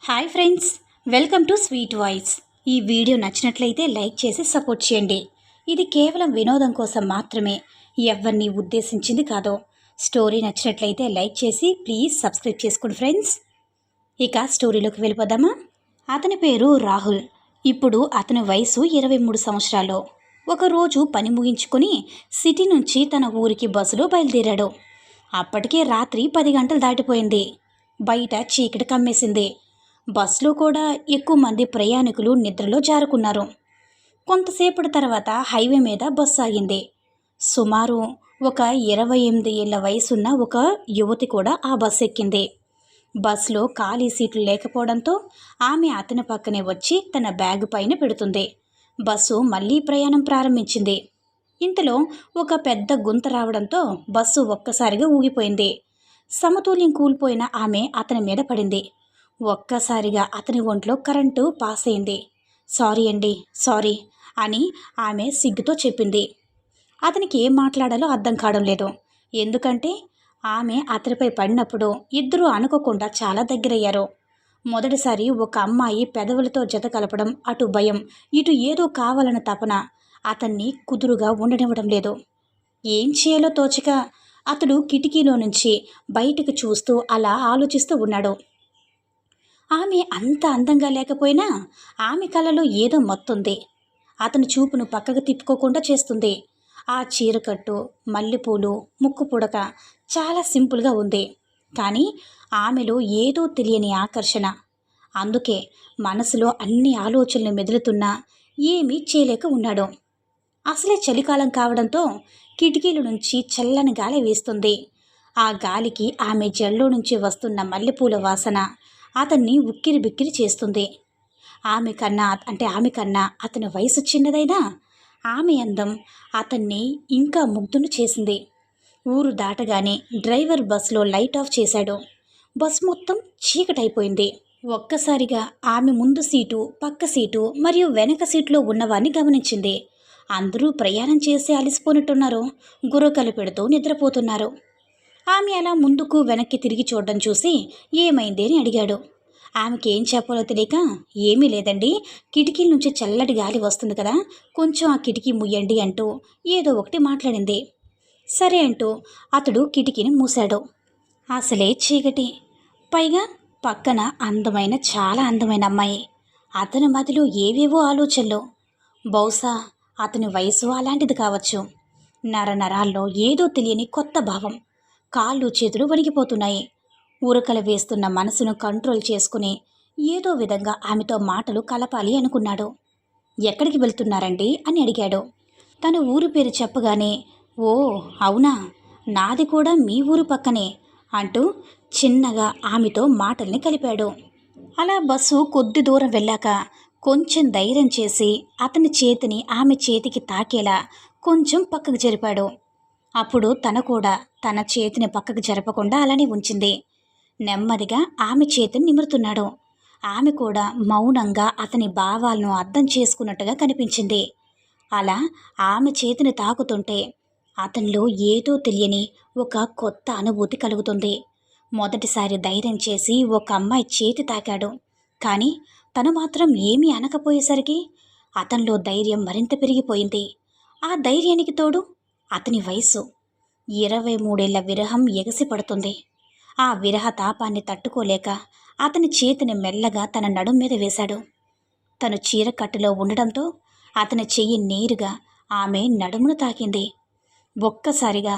Hi friends, welcome to sweet voice. ఈ video నచ్చినట్లయితే like చేసి సపోర్ట్ చేయండి. ఇది కేవలం వినోదం కోసం మాత్రమే, ఎవరిని ఉద్దేశించింది కాదు. స్టోరీ నచ్చినట్లయితే లైక్ చేసి ప్లీజ్ సబ్స్క్రైబ్ చేసుకోండి ఫ్రెండ్స్. ఇక స్టోరీలోకి వెళ్ళిపోదామా. అతని పేరు రాహుల్. ఇప్పుడు అతని వయసు 23 సంవత్సరాలు. ఒకరోజు పని ముగించుకొని సిటీ నుంచి తన ఊరికి బస్సులో బయలుదేరాడు. అప్పటికే రాత్రి 10 గంటలు దాటిపోయింది. బయట చీకటి కమ్మేసింది. బస్సులో కూడా ఎక్కువ మంది ప్రయాణికులు నిద్రలో జారుకున్నారు. కొంతసేపటి తర్వాత హైవే మీద బస్సు ఆగింది. సుమారు ఒక 28 ఏళ్ల వయసున్న ఒక యువతి కూడా ఆ బస్సు ఎక్కింది. బస్సులో ఖాళీ సీట్లు లేకపోవడంతో ఆమె అతని పక్కనే వచ్చి తన బ్యాగ్ పైన పెడుతుంది. బస్సు మళ్ళీ ప్రయాణం ప్రారంభించింది. ఇంతలో ఒక పెద్ద గుంత రావడంతో బస్సు ఒక్కసారిగా ఊగిపోయింది. సమతుల్యం కూలిపోయిన ఆమె అతని మీద పడింది. ఒక్కసారిగా అతని ఒంట్లో కరెంటు పాస్ అయింది. సారీ అండి, సారీ అని ఆమె సిగ్గుతో చెప్పింది. అతనికి ఏం మాట్లాడాలో అర్థం కావడం లేదు. ఎందుకంటే ఆమె అతనిపై పడినప్పుడు ఇద్దరూ అనుకోకుండా చాలా దగ్గరయ్యారు. మొదటిసారి ఒక అమ్మాయి పెదవులతో జత కలపడం, అటు భయం ఇటు ఏదో కావాలన్న తపన అతన్ని కుదురుగా ఉండనివ్వడం లేదు. ఏం చేయాలో తోచక అతడు కిటికీలో నుంచి బయటకు చూస్తూ అలా ఆలోచిస్తూ ఉన్నాడు. ఆమె అంత అందంగా లేకపోయినా ఆమె కళ్ళలో ఏదో మత్తుంది. అతని చూపును పక్కకు తిప్పుకోకుండా చేస్తుంది. ఆ చీరకట్టు, మల్లెపూలు, ముక్కు పుడక చాలా సింపుల్గా ఉంది. కానీ ఆమెలో ఏదో తెలియని ఆకర్షణ. అందుకే మనసులో అన్ని ఆలోచనలు మెదులుతున్నా ఏమీ చేయలేక ఉన్నాడు. అసలే చలికాలం కావడంతో కిటికీల నుంచి చల్లని గాలి వీస్తుంది. ఆ గాలికి ఆమె జల్లో నుంచి వస్తున్న మల్లెపూల వాసన అతన్ని ఉక్కిరి బిక్కిరి చేస్తుంది. ఆమె కన్నా అతని వయసు చిన్నదైనా ఆమె అందం అతన్ని ఇంకా ముగ్ధును చేసింది. ఊరు దాటగానే డ్రైవర్ బస్సులో లైట్ ఆఫ్ చేశాడు. బస్ మొత్తం చీకటైపోయింది. ఒక్కసారిగా ఆమె ముందు సీటు, పక్క సీటు మరియు వెనక సీటులో ఉన్నవారిని గమనించింది. అందరూ ప్రయాణం చేసి అలసిపోయినట్టున్నారు. గుర్రకలు పెడుతూ నిద్రపోతున్నారు. ఆమె అలా ముందుకు వెనక్కి తిరిగి చూడడం చూసి ఏమైంది అని అడిగాడు. ఆమెకి ఏం చెప్పాలో తెలియక, ఏమీ లేదండి, కిటికీల నుంచి చల్లటి గాలి వస్తుంది కదా, కొంచెం ఆ కిటికీ ముయ్యండి అంటూ ఏదో ఒకటి మాట్లాడింది. సరే అంటూ అతడు కిటికీని మూశాడు. అసలే చీకటి, పైగా పక్కన చాలా అందమైన అమ్మాయి. అతని మదిలో ఏవేవో ఆలోచనలు. బహుశా అతని వయసు అలాంటిది కావచ్చు. నరాల్లో ఏదో తెలియని కొత్త భావం. కాళ్ళు చేతులు వణికిపోతున్నాయి. ఉరకలు వేస్తున్న మనసును కంట్రోల్ చేసుకుని ఏదో విధంగా ఆమెతో మాటలు కలపాలి అనుకున్నాడు. ఎక్కడికి వెళ్తున్నారండి అని అడిగాడు. తన ఊరు పేరు చెప్పగానే, ఓ అవునా, నాది కూడా మీ ఊరు పక్కనే అంటూ చిన్నగా ఆమెతో మాటల్ని కలిపాడు. అలా బస్సు కొద్ది దూరం వెళ్ళాక కొంచెం ధైర్యం చేసి అతని చేతిని ఆమె చేతికి తాకేలా కొంచెం పక్కకు జరిపాడు. అప్పుడు తన కూడా తన చేతిని పక్కకు జరపకుండా అలానే ఉంచింది. నెమ్మదిగా ఆమె చేతిని నిమురుతున్నాడు. ఆమె కూడా మౌనంగా అతని భావాలను అర్థం చేసుకున్నట్టుగా కనిపించింది. అలా ఆమె చేతిని తాకుతుంటే అతనిలో ఏదో తెలియని ఒక కొత్త అనుభూతి కలుగుతుంది. మొదటిసారి ధైర్యం చేసి ఒక అమ్మాయి చేతి తాకాడు. కానీ తను మాత్రం ఏమీ అనకపోయేసరికి అతనిలో ధైర్యం మరింత పెరిగిపోయింది. ఆ ధైర్యానికి తోడు అతని వయసు 23 ఏళ్ల విరహం ఎగసి పడుతుంది. ఆ విరహ తాపాన్ని తట్టుకోలేక అతని చేతిని మెల్లగా తన నడుం మీద వేశాడు. తను చీర కట్టులో ఉండడంతో అతని చెయ్యి నేరుగా ఆమె నడుమును తాకింది. ఒక్కసారిగా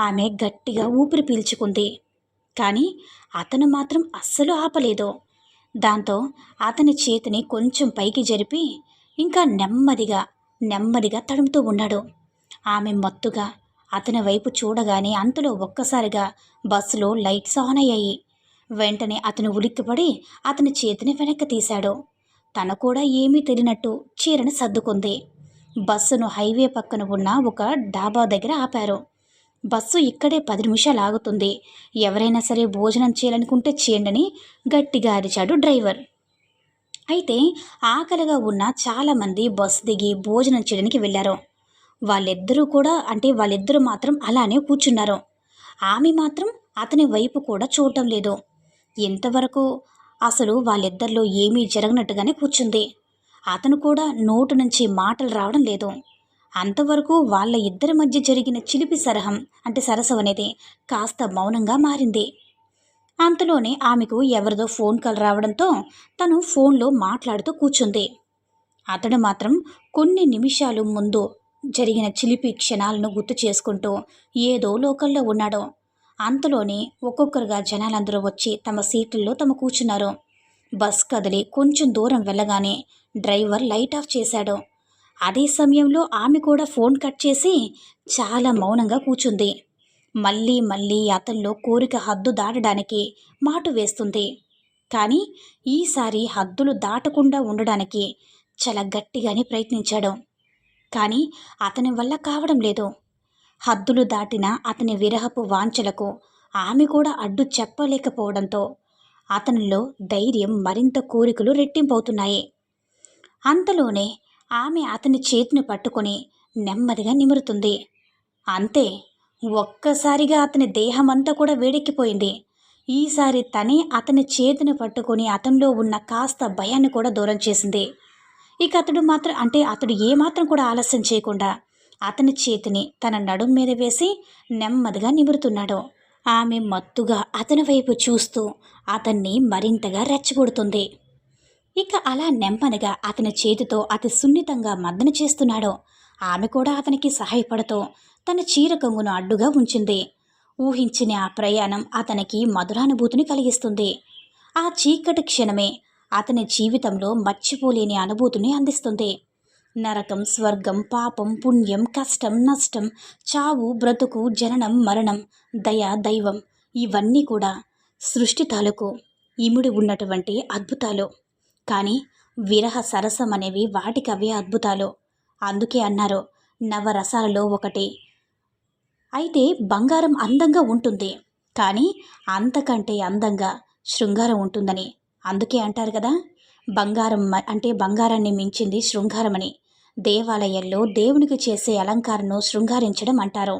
ఆమె గట్టిగా ఊపిరి పీల్చుకుంది. కానీ అతను మాత్రం అస్సలు ఆపలేదు. దాంతో అతని చేతిని కొంచెం పైకి జరిపి ఇంకా నెమ్మదిగా తడుముతూ ఉన్నాడు. ఆమె మత్తుగా అతని వైపు చూడగానే అంతలో ఒక్కసారిగా బస్సులో లైట్స్ ఆన్ అయ్యాయి. వెంటనే అతను ఉలిక్కిపడి అతని చేతిని వెనక్కి తీశాడు. తను కూడా ఏమీ తెలియనట్టు చీరను సర్దుకుంది. బస్సును హైవే పక్కన ఉన్న ఒక డాబా దగ్గర ఆపారు. బస్సు ఇక్కడే 10 నిమిషాలు ఆగుతుంది, ఎవరైనా సరే భోజనం చేయాలనుకుంటే చేయండి గట్టిగా అరిచాడు డ్రైవర్. అయితే ఆకలిగా ఉన్న చాలామంది బస్సు దిగి భోజనం చేయడానికి వెళ్ళారు. వాళ్ళిద్దరూ మాత్రం అలానే కూర్చున్నారు. ఆమె మాత్రం అతని వైపు కూడా చూడటం లేదు. ఇంతవరకు అసలు వాళ్ళిద్దరిలో ఏమీ జరగనట్టుగానే కూర్చుంది. అతను కూడా నోటు నుంచి మాటలు రావడం లేదు. అంతవరకు వాళ్ళ ఇద్దరి మధ్య జరిగిన చిలిపి సరసం అనేది కాస్త మౌనంగా మారింది. అంతలోనే ఆమెకు ఎవరిదో ఫోన్ కాల్ రావడంతో తను ఫోన్లో మాట్లాడుతూ కూర్చుంది. అతడు మాత్రం కొన్ని నిమిషాలు ముందు జరిగిన చిలిపి క్షణాలను గుర్తు చేసుకుంటూ ఏదో లోకల్లో ఉన్నాడు. అంతలోనే ఒక్కొక్కరుగా జనాలందరూ వచ్చి తమ సీట్లలో తమ కూర్చున్నారు. బస్ కదిలి కొంచెం దూరం వెళ్ళగానే డ్రైవర్ లైట్ ఆఫ్ చేశాడు. అదే సమయంలో ఆమె కూడా ఫోన్ కట్ చేసి చాలా మౌనంగా కూర్చుంది. మళ్ళీ మళ్ళీ అతనిలో కోరిక హద్దు దాటడానికి మాటు వేస్తుంది. కానీ ఈసారి హద్దులు దాటకుండా ఉండడానికి చాలా గట్టిగానే ప్రయత్నించాడు. కానీ అతని వల్ల కావడం లేదు. హద్దులు దాటిన అతని విరహపు వాంఛలకు ఆమె కూడా అడ్డు చెప్పలేకపోవడంతో అతనిలో ధైర్యం మరింత కోరికలు రెట్టింపవుతున్నాయి. అంతలోనే ఆమె అతని చేతిని పట్టుకొని నెమ్మదిగా నిమురుతుంది. అంతే, ఒక్కసారిగా అతని దేహమంతా కూడా వేడెక్కిపోయింది. ఈసారి తనే అతని చేతిని పట్టుకొని అతనిలో ఉన్న కాస్త భయాన్ని కూడా దూరం చేసింది. ఇక అతడు ఏమాత్రం కూడా ఆలస్యం చేయకుండా అతని చేతిని తన నడుం మీద వేసి నెమ్మదిగా నిమురుతున్నాడు. ఆమె మత్తుగా అతని వైపు చూస్తూ అతన్ని మరింతగా రెచ్చగొడుతుంది. ఇక అలా నెమ్మదిగా అతని చేతితో అతి సున్నితంగా మర్దన చేస్తున్నాడు. ఆమె కూడా అతనికి సహాయపడుతూ తన చీర కొంగును అడ్డుగా ఉంచింది. ఊహించిన ఆ ప్రయాణం అతనికి మధురానుభూతిని కలిగిస్తుంది. ఆ చీకటి క్షణమే అతని జీవితంలో మర్చిపోలేని అనుభూతిని అందిస్తుంది. నరకం, స్వర్గం, పాపం, పుణ్యం, కష్టం, నష్టం, చావు, బ్రతుకు, జననం, మరణం, దయ, దైవం ఇవన్నీ కూడా సృష్టి తాలూకు ఇముడి ఉన్నటువంటి అద్భుతాలు. కానీ విరహ సరసం అనేవి వాటికవే అద్భుతాలు. అందుకే అన్నారు, నవరసాలలో ఒకటి. అయితే బంగారం అందంగా ఉంటుంది, కానీ అంతకంటే అందంగా శృంగారం ఉంటుందని. అందుకే అంటారు కదా, బంగారాన్ని మించింది శృంగారమని. దేవాలయాల్లో దేవునికి చేసే అలంకారంను శృంగారించడం అంటారు.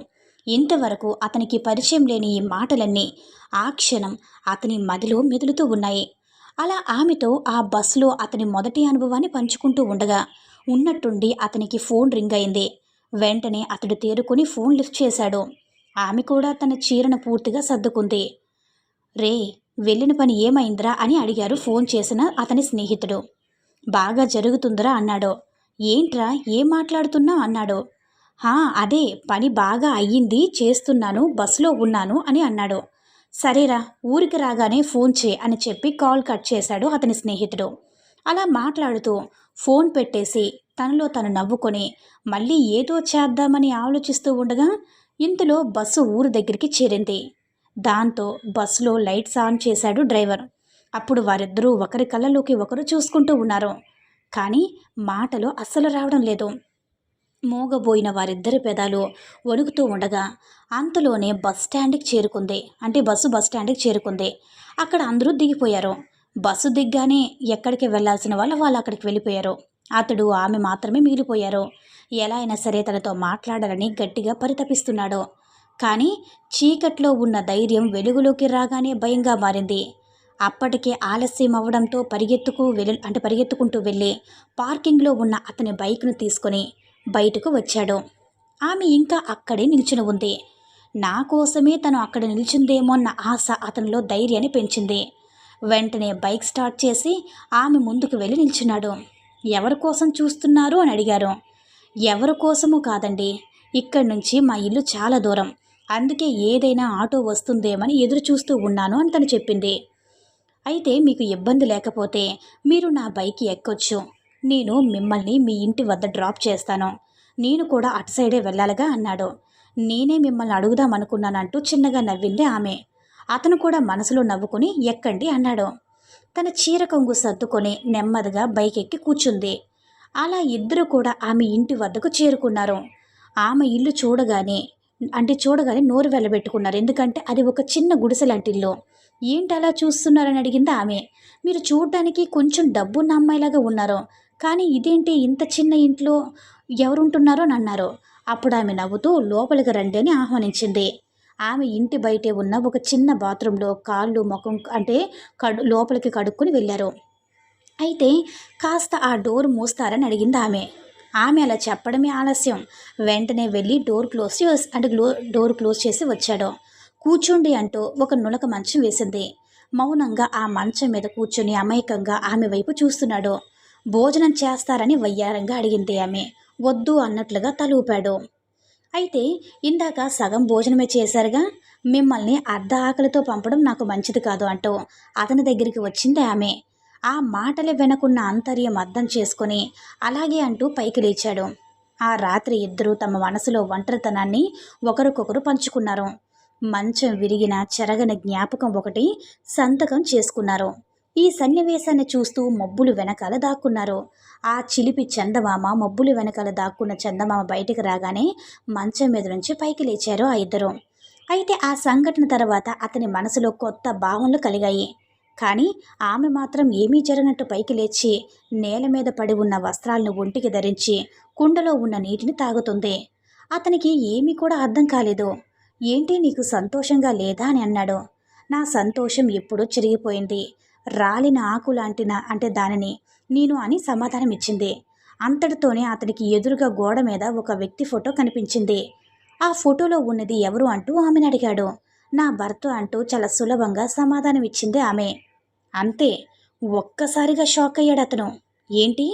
ఇంతవరకు అతనికి పరిచయం లేని ఈ మాటలన్నీ ఆ క్షణం అతని మదిలో మెదులుతూ ఉన్నాయి. అలా ఆమెతో ఆ బస్సులో అతని మొదటి అనుభవాన్ని పంచుకుంటూ ఉండగా ఉన్నట్టుండి అతనికి ఫోన్ రింగ్ అయింది. వెంటనే అతడు తేరుకొని ఫోన్ లిఫ్ట్ చేశాడు. ఆమె కూడా తన చీరను పూర్తిగా సర్దుకుంది. రే, వెళ్ళిన పని ఏమైందిరా అని అడిగారు ఫోన్ చేసిన అతని స్నేహితుడు. బాగా జరుగుతుందిరా అన్నాడు. ఏంట్రా, ఏం మాట్లాడుతున్నా అన్నాడు. అదే పని బాగా అయ్యింది, చేస్తున్నాను, బస్సులో ఉన్నాను అని అన్నాడు. సరేరా, ఊరికి రాగానే ఫోన్ చే అని చెప్పి కాల్ కట్ చేశాడు అతని స్నేహితుడు. అలా మాట్లాడుతూ ఫోన్ పెట్టేసి తనలో తను నవ్వుకొని మళ్ళీ ఏదో చేద్దామని ఆలోచిస్తూ ఉండగా ఇంతలో బస్సు ఊరు దగ్గరికి చేరింది. దాంతో బస్సులో లైట్స్ ఆన్ చేశాడు డ్రైవర్. అప్పుడు వారిద్దరూ ఒకరి కళ్ళలోకి ఒకరు చూసుకుంటూ ఉన్నారు. కానీ మాటలు అస్సలు రావడం లేదు. మోగబోయిన వారిద్దరి పెదాలు వణుకుతూ ఉండగా అంతలోనే బస్సు బస్ స్టాండ్కి చేరుకుంది. అక్కడ అందరూ దిగిపోయారు. బస్సు దిగ్గానే ఎక్కడికి వెళ్లాల్సిన వాళ్ళు అక్కడికి వెళ్ళిపోయారు. అతడు, ఆమె మాత్రమే మిగిలిపోయారు. ఎలా అయినా సరే తనతో మాట్లాడాలని గట్టిగా పరితపిస్తున్నాడు. కానీ చీకట్లో ఉన్న ధైర్యం వెలుగులోకి రాగానే భయంగా మారింది. అప్పటికే ఆలస్యం అవ్వడంతో పరిగెత్తుకుంటూ వెళ్ళి పార్కింగ్లో ఉన్న అతని బైక్ను తీసుకొని బయటకు వచ్చాడు. ఆమె ఇంకా అక్కడే నిల్చుని ఉంది. నా కోసమే తను అక్కడ నిల్చుందేమో అన్న ఆశ అతనిలో ధైర్యాన్ని పెంచింది. వెంటనే బైక్ స్టార్ట్ చేసి ఆమె ముందుకు వెళ్ళి నిల్చున్నాడు. ఎవరి కోసం చూస్తున్నారు అని అడిగారు. ఎవరి కోసమూ కాదండి, ఇక్కడి నుంచి మా ఇల్లు చాలా దూరం, అందుకే ఏదైనా ఆటో వస్తుందేమని ఎదురు చూస్తూ ఉన్నాను అని తను చెప్పింది. అయితే మీకు ఇబ్బంది లేకపోతే మీరు నా బైక్ ఎక్కొచ్చు, నేను మిమ్మల్ని మీ ఇంటి వద్ద డ్రాప్ చేస్తాను, నేను కూడా అటు సైడే వెళ్ళాలిగా అన్నాడు. నేనే మిమ్మల్ని అడుగుదామనుకున్నానంటూ చిన్నగా నవ్వింది ఆమె. అతను కూడా మనసులో నవ్వుకుని ఎక్కండి అన్నాడు. తన చీర కొంగు సర్దుకొని నెమ్మదిగా బైక్ ఎక్కి కూర్చుంది. అలా ఇద్దరు కూడా ఆమె ఇంటి వద్దకు చేరుకున్నారు. ఆమె ఇల్లు చూడగానే నోరు వెళ్ళబెట్టుకున్నారు. ఎందుకంటే అది ఒక చిన్న గుడిసె లాంటి ఇల్లు. ఏంటి అలా చూస్తున్నారని అడిగింది ఆమె. మీరు చూడడానికి కొంచెం డబ్బున్న అమ్మాయిలాగా ఉన్నారు, కానీ ఇదేంటి ఇంత చిన్న ఇంట్లో ఎవరుంటున్నారో అని అన్నారు. అప్పుడు ఆమె నవ్వుతూ లోపలికి రండి అని ఆహ్వానించింది. ఆమె ఇంటి బయటే ఉన్న ఒక చిన్న బాత్రూంలో కాళ్ళు ముఖం అంటే లోపలికి కడుక్కొని వెళ్ళారు. అయితే కాస్త ఆ డోర్ మూస్తారని అడిగింది ఆమె. ఆమె అలా చెప్పడమే ఆలస్యం. వెంటనే వెళ్ళి డోర్ క్లోజ్ చేసి వచ్చాడు. కూర్చోండి అంటూ ఒక నులక మంచం వేసింది. మౌనంగా ఆ మంచం మీద కూర్చొని అమాయకంగా ఆమె వైపు చూస్తున్నాడు. భోజనం చేస్తారని వయ్యారంగా అడిగింది ఆమె. వద్దు అన్నట్లుగా తల ఊపాడు. అయితే ఇందాక సగం భోజనమే చేశారుగా, మిమ్మల్ని అర్ధ ఆకలితో పంపడం నాకు మంచిది కాదు అంటూ అతని దగ్గరికి వచ్చింది ఆమె. ఆ మాటలు వెనకున్న ఆంతర్యం అర్థం చేసుకొని అలాగే అంటూ పైకి లేచాడు. ఆ రాత్రి ఇద్దరూ తమ మనసులో ఒంటరితనాన్ని ఒకరికొకరు పంచుకున్నారు. మంచం విరిగిన చెరగని జ్ఞాపకం ఒకటి సంతకం చేసుకున్నారు. ఈ సన్నివేశాన్ని చూస్తూ మబ్బులు వెనకాల దాక్కున్నారు. ఆ చిలిపి చందమామ మబ్బులు వెనకాల దాక్కున్న చందమామ బయటికి రాగానే మంచం మీద నుంచి పైకి లేచారు ఆ ఇద్దరు. అయితే ఆ సంఘటన తర్వాత అతని మనసులో కొత్త భావనలు కలిగాయి. కానీ ఆమె మాత్రం ఏమీ జరగనట్టు పైకి లేచి నేల మీద పడి ఉన్న వస్త్రాలను ఒంటికి ధరించి కుండలో ఉన్న నీటిని తాగుతుంది. అతనికి ఏమీ కూడా అర్థం కాలేదు. ఏంటి నీకు సంతోషంగా లేదా అని అన్నాడు. నా సంతోషం ఎప్పుడూ చిరిగిపోయింది, రాలిన ఆకు అంటే దానిని నేను అని సమాధానం ఇచ్చింది. అంతటితోనే అతనికి ఎదురుగా గోడ మీద ఒక వ్యక్తి ఫోటో కనిపించింది. ఆ ఫోటోలో ఉన్నది ఎవరు అంటూ ఆమెను అడిగాడు. నా భర్త అంటూ చాలా సులభంగా సమాధానం ఇచ్చింది ఆమె. అంతే, ఒక్కసారిగా షాక్ అయ్యాడు అతను. ఏంటి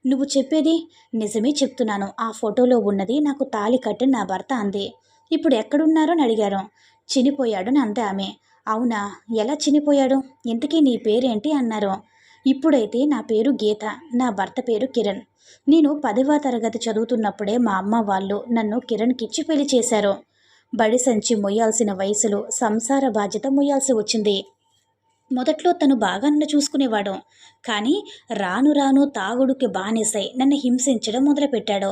నువ్వు చెప్పేది? నిజమే చెప్తున్నాను, ఆ ఫోటోలో ఉన్నది నాకు తాళి కట్టిన నా భర్త అంది. ఇప్పుడు ఎక్కడున్నారో అని అడిగారు. చనిపోయాడు అని అంది ఆమె. అవునా, ఎలా చనిపోయాడు? ఇంతకీ నీ పేరేంటి అన్నారు. ఇప్పుడైతే నా పేరు గీత, నా భర్త పేరు కిరణ్. నేను 10వ తరగతి చదువుతున్నప్పుడే మా అమ్మ వాళ్ళు నన్ను కిరణ్కిచ్చి పెళ్లి చేశారు. బడి సంచి మొయ్యాల్సిన వయసులో సంసార బాధ్యత మొయ్యాల్సి వచ్చింది. మొదట్లో తను బాగా నన్ను చూసుకునేవాడు. కానీ రాను రాను తాగుడుకి బానిసై నన్ను హింసించడం మొదలుపెట్టాడు.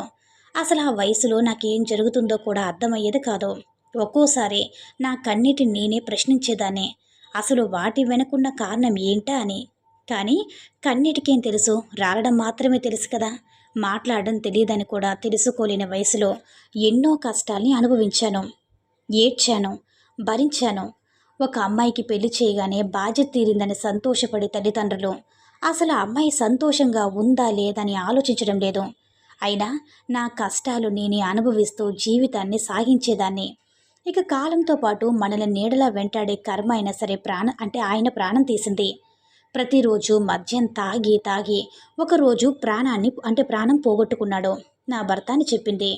అసలు ఆ వయసులో నాకేం జరుగుతుందో కూడా అర్థమయ్యేది కాదు. ఒక్కోసారి నా కన్నిటిని నేనే ప్రశ్నించేదాన్ని, అసలు వాటి వెనుకున్న కారణం ఏంటా అని. కానీ కన్నిటికేం తెలుసు, రాలడం మాత్రమే తెలుసు కదా. మాట్లాడడం తెలియదని కూడా తెలుసుకోలేని వయసులో ఎన్నో కష్టాల్ని అనుభవించాను, ఏడ్చాను, భరించాను. ఒక అమ్మాయికి పెళ్లి చేయగానే బాధ్యత తీరిందని సంతోషపడే తల్లిదండ్రులు అసలు ఆ అమ్మాయి సంతోషంగా ఉందా లేదని ఆలోచించడం లేదు. అయినా నా కష్టాలు నేనే అనుభవిస్తూ జీవితాన్ని సాగించేదాన్ని. ఇక కాలంతో పాటు మనల్ని నీడలా వెంటాడే కర్మ అయినా సరే ఆయన ప్రాణం తీసింది. ప్రతిరోజు మద్యం తాగి తాగి ఒకరోజు ప్రాణం పోగొట్టుకున్నాడు నా భర్త అని చెప్పింది.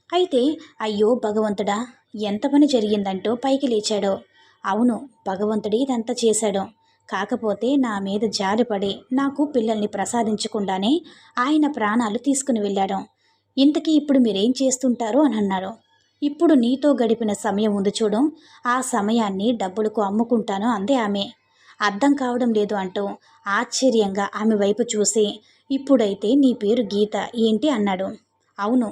అయితే అయ్యో భగవంతుడా, ఎంత పని జరిగిందంటూ పైకి లేచాడు. అవును, భగవంతుడి ఇదంతా చేశాడు. కాకపోతే నా మీద జాలిపడి నాకు పిల్లల్ని ప్రసాదించకుండానే ఆయన ప్రాణాలు తీసుకుని వెళ్ళాడు. ఇంతకీ ఇప్పుడు మీరేం చేస్తుంటారో అని అన్నారు. ఇప్పుడు నీతో గడిపిన సమయం ఉంది చూడు, ఆ సమయాన్ని డబ్బులకు అమ్ముకుంటాను అంది ఆమె. అర్థం కావడం లేదు అంటూ ఆశ్చర్యంగా ఆమె వైపు చూసి, ఇప్పుడైతే నీ పేరు గీత ఏంటి అన్నాడు. అవును,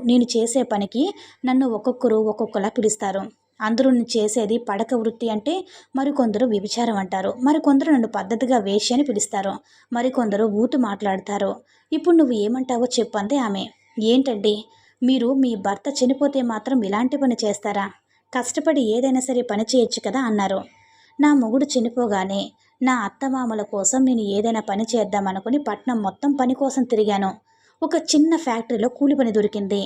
నేను చేసే పనికి నన్ను ఒక్కొక్కరు ఒక్కొక్కలా పిలుస్తారు. అందరూ నేను చేసేది పడక వృత్తి అంటే మరికొందరు వ్యభిచారం అంటారు, మరికొందరు నన్ను పద్ధతిగా వేశ్య అని పిలుస్తారు, మరికొందరు ఊతు మాట్లాడతారు. ఇప్పుడు నువ్వు ఏమంటావో చెప్పందే ఆమె. ఏంటండి, మీరు మీ భర్త చనిపోతే మాత్రం ఇలాంటి పని చేస్తారా? కష్టపడి ఏదైనా సరే పని చేయొచ్చు కదా అన్నారు. నా మొగుడు చనిపోగానే నా అత్తమామల కోసం నేను ఏదైనా పని చేద్దామనుకుని పట్నం మొత్తం పని కోసం తిరిగాను. ఒక చిన్న ఫ్యాక్టరీలో కూలి పని దొరికింది.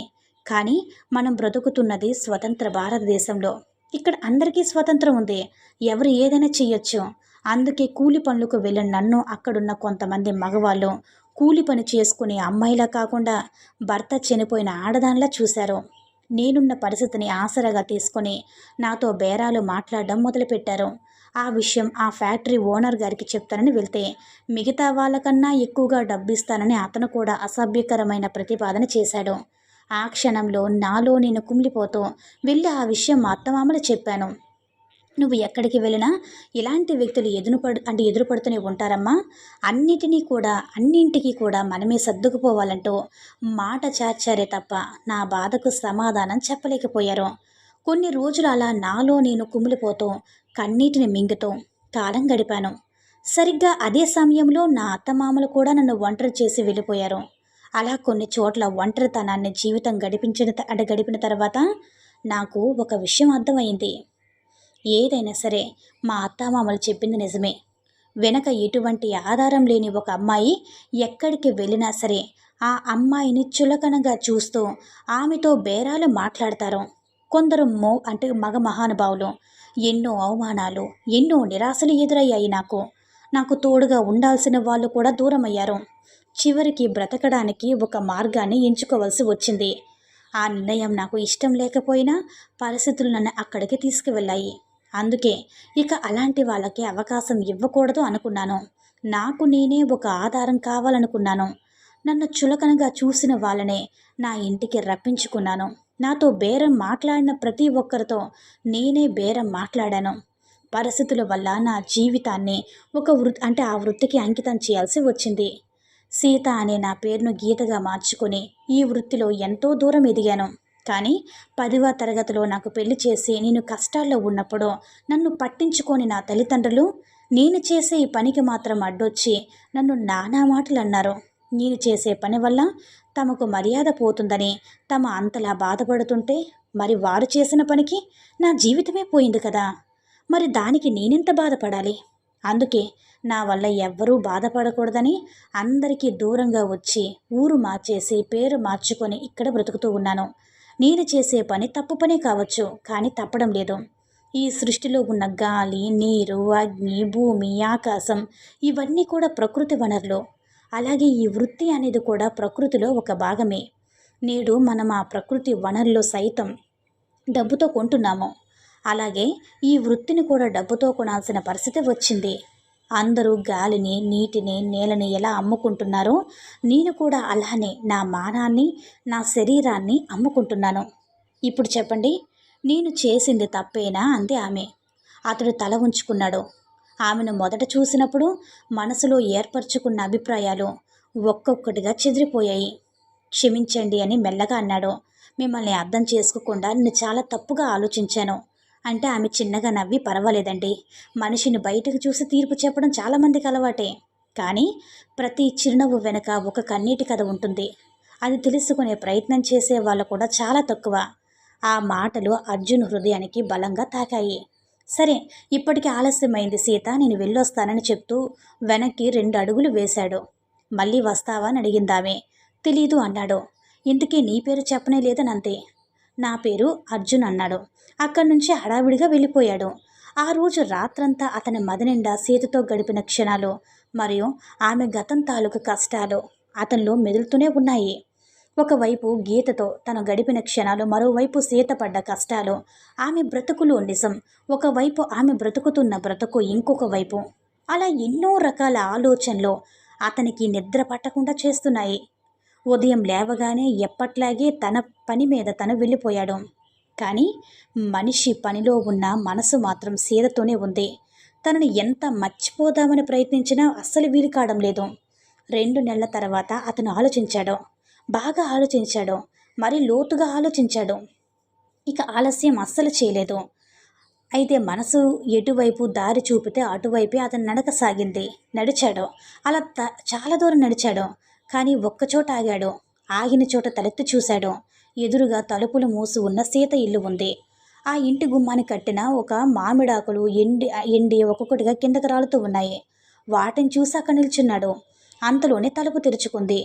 కానీ మనం బ్రతుకుతున్నది స్వతంత్ర భారతదేశంలో. ఇక్కడ అందరికీ స్వతంత్రం ఉంది, ఎవరు ఏదైనా చెయ్యొచ్చు. అందుకే కూలి పనులకు వెళ్ళిన నన్ను అక్కడున్న కొంతమంది మగవాళ్ళు కూలి పని చేసుకునే అమ్మాయిలా కాకుండా భర్త చనిపోయిన ఆడదానిలా చూశారు. నేనున్న పరిస్థితిని ఆసరాగా తీసుకొని నాతో బేరాలు మాట్లాడడం మొదలుపెట్టారు. ఆ విషయం ఆ ఫ్యాక్టరీ ఓనర్ గారికి చెప్తానని వెళ్తే మిగతా వాళ్ళకన్నా ఎక్కువగా డబ్బిస్తానని అతను కూడా అసభ్యకరమైన ప్రతిపాదన చేశాడు. ఆ క్షణంలో నాలో నేను కుమిలిపోతూ వెళ్ళి ఆ విషయం మా అత్తమామలు చెప్పాను. నువ్వు ఎక్కడికి వెళ్ళినా ఇలాంటి వ్యక్తులు ఎదురుపడుతూనే ఉంటారమ్మా. అన్నింటికీ కూడా మనమే సర్దుకుపోవాలంటూ మాట చాచారే తప్ప నా బాధకు సమాధానం చెప్పలేకపోయారు. కొన్ని రోజులు అలా నాలో నేను కుమిలిపోతూ కన్నీటిని మింగుతూ కాలం గడిపాను. సరిగ్గా అదే సమయంలో నా అత్తమామలు కూడా నన్ను ఒంటరి చేసి వెళ్ళిపోయారు. అలా కొన్ని చోట్ల ఒంటరితనాన్ని జీవితం గడిపిన తర్వాత నాకు ఒక విషయం అర్థమైంది. ఏదైనా సరే మా అత్తామామలు చెప్పింది నిజమే. వెనక ఎటువంటి ఆధారం లేని ఒక అమ్మాయి ఎక్కడికి వెళ్ళినా సరే ఆ అమ్మాయిని చులకనగా చూస్తూ ఆమెతో బేరాలు మాట్లాడతారు కొందరు మగ మహానుభావులు. ఎన్నో అవమానాలు, ఎన్నో నిరాశలు ఎదురయ్యాయి నాకు తోడుగా ఉండాల్సిన వాళ్ళు కూడా దూరమయ్యారు. చివరికి బ్రతకడానికి ఒక మార్గాన్ని ఎంచుకోవాల్సి వచ్చింది. ఆ నిర్ణయం నాకు ఇష్టం లేకపోయినా పరిస్థితులు నన్ను అక్కడికి తీసుకువెళ్ళాయి. అందుకే ఇక అలాంటి వాళ్ళకి అవకాశం ఇవ్వకూడదు అనుకున్నాను. నాకు నేనే ఒక ఆధారం కావాలనుకున్నాను. నన్ను చులకనగా చూసిన వాళ్ళనే నా ఇంటికి రప్పించుకున్నాను. నాతో బేరం మాట్లాడిన ప్రతి ఒక్కరితో నేనే బేరం మాట్లాడాను. పరిస్థితుల వల్ల నా జీవితాన్ని ఆ వృత్తికి అంకితం చేయాల్సి వచ్చింది. సీత అనే నా పేరును గీతగా మార్చుకొని ఈ వృత్తిలో ఎంతో దూరం ఎదిగాను. కానీ 10వ తరగతిలో నాకు పెళ్లి చేసి నేను కష్టాల్లో ఉన్నప్పుడు నన్ను పట్టించుకొని నా తల్లిదండ్రులు నేను చేసే ఈ పనికి మాత్రం అడ్డొచ్చి నన్ను నానా మాటలు అన్నారు. నేను చేసే పని వల్ల తమకు మర్యాద పోతుందని తమ అంతలా బాధపడుతుంటే మరి వారు చేసిన పనికి నా జీవితమే పోయింది కదా. మరి దానికి నేనెంత బాధపడాలి? అందుకే నా వల్ల ఎవ్వరూ బాధపడకూడదని అందరికీ దూరంగా వచ్చి ఊరు మార్చేసి పేరు మార్చుకొని ఇక్కడ బ్రతుకుతూ ఉన్నాను. నేను చేసే పని తప్పు పనే కావచ్చు, కానీ తప్పడం లేదు. ఈ సృష్టిలో ఉన్న గాలి, నీరు, అగ్ని, భూమి, ఆకాశం ఇవన్నీ కూడా ప్రకృతి వనరులు. అలాగే ఈ వృత్తి అనేది కూడా ప్రకృతిలో ఒక భాగమే. నేడు మనం ఆ ప్రకృతి వనరులు సైతం డబ్బుతో కొంటున్నాము. అలాగే ఈ వృత్తిని కూడా డబ్బుతో కొనాల్సిన పరిస్థితి వచ్చింది. అందరూ గాలిని, నీటిని, నేలని ఎలా అమ్ముకుంటున్నారో నేను కూడా అలానే నా మానాన్ని, నా శరీరాన్ని అమ్ముకుంటున్నాను. ఇప్పుడు చెప్పండి, నేను చేసింది తప్పేనా అంది ఆమె. అతడు తల ఉంచుకున్నాడు. ఆమెను మొదట చూసినప్పుడు మనసులో ఏర్పరచుకున్న అభిప్రాయాలు ఒక్కొక్కటిగా చెదిరిపోయాయి. క్షమించండి అని మెల్లగా అన్నాడు. మిమ్మల్ని అర్థం చేసుకోకుండా నేను చాలా తప్పుగా ఆలోచించాను అంటే ఆమె చిన్నగా నవ్వి, పర్వాలేదండి, మనిషిని బయటకు చూసి తీర్పు చెప్పడం చాలామందికి అలవాటే. కానీ ప్రతి చిరునవ్వు వెనుక ఒక కన్నీటి కథ ఉంటుంది. అది తెలుసుకునే ప్రయత్నం చేసే వాళ్ళు కూడా చాలా తక్కువ. ఆ మాటలు అర్జున్ హృదయానికి బలంగా తాకాయి. సరే, ఇప్పటికి ఆలస్యమైంది సీత, నేను వెళ్ళొస్తానని చెప్తూ వెనక్కి 2 అడుగులు వేశాడు. మళ్ళీ వస్తావా అని అడిగిందామె. తెలీదు అన్నాడు. ఇంతకీ నీ పేరు చెప్పనే లేదనంతే. నా పేరు అర్జున్ అన్నాడు. అక్కడి నుంచి హడావిడిగా వెళ్ళిపోయాడు. ఆ రోజు రాత్రంతా అతని మదినిండా సీతతో గడిపిన క్షణాలు మరియు ఆమె గతం తాలూకు కష్టాలు అతనిలో మెదులుతూనే ఉన్నాయి. ఒకవైపు గీతతో తను గడిపిన క్షణాలు, మరోవైపు సీత పడ్డ కష్టాలు, ఆమె బ్రతుకులో నిజం, ఒకవైపు ఆమె బ్రతుకుతున్న బ్రతుకు ఇంకొక వైపు. అలా ఎన్నో రకాల ఆలోచనలు అతనికి నిద్ర పట్టకుండా చేస్తున్నాయి. ఉదయం లేవగానే ఎప్పట్లాగే తన పని మీద తను వెళ్ళిపోయాడు. కానీ మనిషి పనిలో ఉన్న మనసు మాత్రం సీతతోనే ఉంది. తనని ఎంత మర్చిపోదామని ప్రయత్నించినా అస్సలు వీలు కావడం లేదు. 2 నెలల తర్వాత అతను ఆలోచించాడు. బాగా ఆలోచించాడు. మరి లోతుగా ఆలోచించాడు. ఇక ఆలస్యం అస్సలు చేయలేదు. అయితే మనసు ఎటువైపు దారి చూపితే అటువైపే అతను నడక సాగింది. నడిచాడు. అలా చాలా దూరం నడిచాడు. కానీ ఒక్కచోట ఆగాడు. ఆగిన చోట తలెత్తి చూశాడు. ఎదురుగా తలుపులు మూసి ఉన్న సీత ఇల్లు ఉంది. ఆ ఇంటి గుమ్మాన్ని కట్టిన ఒక మామిడాకులు ఎండి ఒక్కొక్కటిగా కిందకు రాలుతూ ఉన్నాయి. వాటిని చూసి అక్కడ నిల్చున్నాడు. అంతలోనే తలుపు తెరుచుకుంది.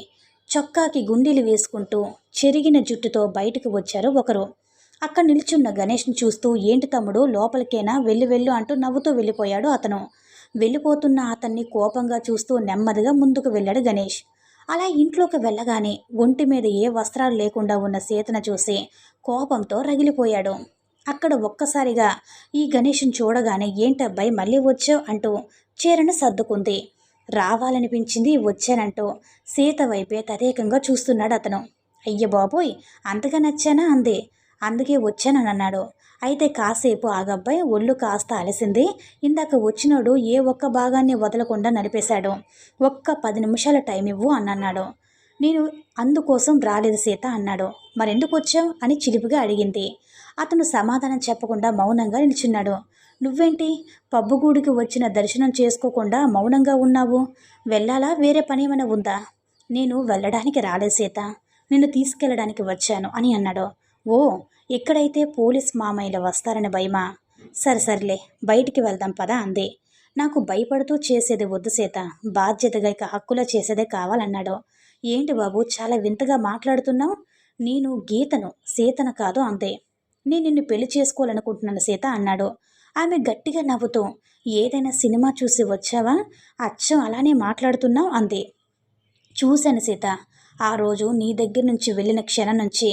చొక్కాకి గుండీలు వేసుకుంటూ చెరిగిన జుట్టుతో బయటకు వచ్చారు ఒకరు. అక్కడ నిల్చున్న గణేష్ని చూస్తూ, ఏంటి తమ్ముడు, లోపలికేనా, వెళ్ళు అంటూ నవ్వుతూ వెళ్ళిపోయాడు అతను. వెళ్ళిపోతున్న అతన్ని కోపంగా చూస్తూ నెమ్మదిగా ముందుకు వెళ్ళాడు గణేష్. అలా ఇంట్లోకి వెళ్ళగానే ఒంటి మీద ఏ వస్త్రాలు లేకుండా ఉన్న సీతను చూసి కోపంతో రగిలిపోయాడు. అక్కడ ఒక్కసారిగా ఈ గణేష్ని చూడగానే, ఏంటబ్బాయి మళ్ళీ వచ్చావు అంటూ చీరను సర్దుకుంది. రావాలనిపించింది, వచ్చానంటూ సీత వైపే తదేకంగా చూస్తున్నాడు అతను. అయ్య బాబోయ్, అంతగా నచ్చానా అంది. అందుకే వచ్చానని అన్నాడు. అయితే కాసేపు ఆగబ్బాయి, ఒళ్ళు కాస్త అలసింది. ఇందాక వచ్చినోడు ఏ ఒక్క భాగాన్ని వదలకుండా నడిపేశాడు. ఒక్క 10 నిమిషాల టైం ఇవ్వు అని అన్నాడు. నేను అందుకోసం రాలేదు సీత అన్నాడు. మరెందుకు వచ్చావు అని చిలిపిగా అడిగింది. అతను సమాధానం చెప్పకుండా మౌనంగా నిల్చున్నాడు. నువ్వేంటి, పబ్బుగూడికి వచ్చిన దర్శనం చేసుకోకుండా మౌనంగా ఉన్నావు? వెళ్ళాలా, వేరే పని ఏమైనా ఉందా? నేను వెళ్ళడానికి రాలేదు సీత, నిన్ను తీసుకెళ్ళడానికి వచ్చాను అని అన్నాడు. ఓ, ఎక్కడైతే పోలీస్ మామయ్యలు వస్తారని భయమా? సరే సర్లే, బయటికి వెళ్దాం పదా అంది. నాకు భయపడుతూ చేసేది వద్దు సీత, బాధ్యతగా ఇక హక్కులో చేసేదే కావాలన్నాడు. ఏంటి బాబు చాలా వింతగా మాట్లాడుతున్నావు? నేను గీతను, సీతను కాదు అంతే. నేను నిన్ను పెళ్లి చేసుకోవాలనుకుంటున్నాను సీత అన్నాడు. ఆమె గట్టిగా నవ్వుతూ, ఏదైనా సినిమా చూసి వచ్చావా? అచ్చం అలానే మాట్లాడుతున్నావు అంది. చూశాను సీత, ఆ రోజు నీ దగ్గర నుంచి వెళ్ళిన క్షణం నుంచి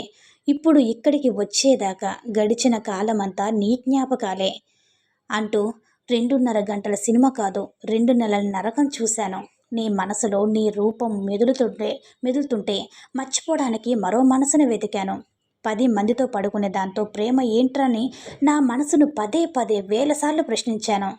ఇప్పుడు ఇక్కడికి వచ్చేదాకా గడిచిన కాలమంతా నీ జ్ఞాపకాలే అంటూ 2:30 గంటల సినిమా కాదు, 2 నెలల నరకం చూశాను. నీ మనసులో నీ రూపం మెదులుతుంటే మర్చిపోవడానికి మరో మనసును వెతికాను. 10 మందితో పడుకునే దాంతో ప్రేమ ఏంట్రని నా మనసును పదే పదే వేలసార్లు ప్రశ్నించాను.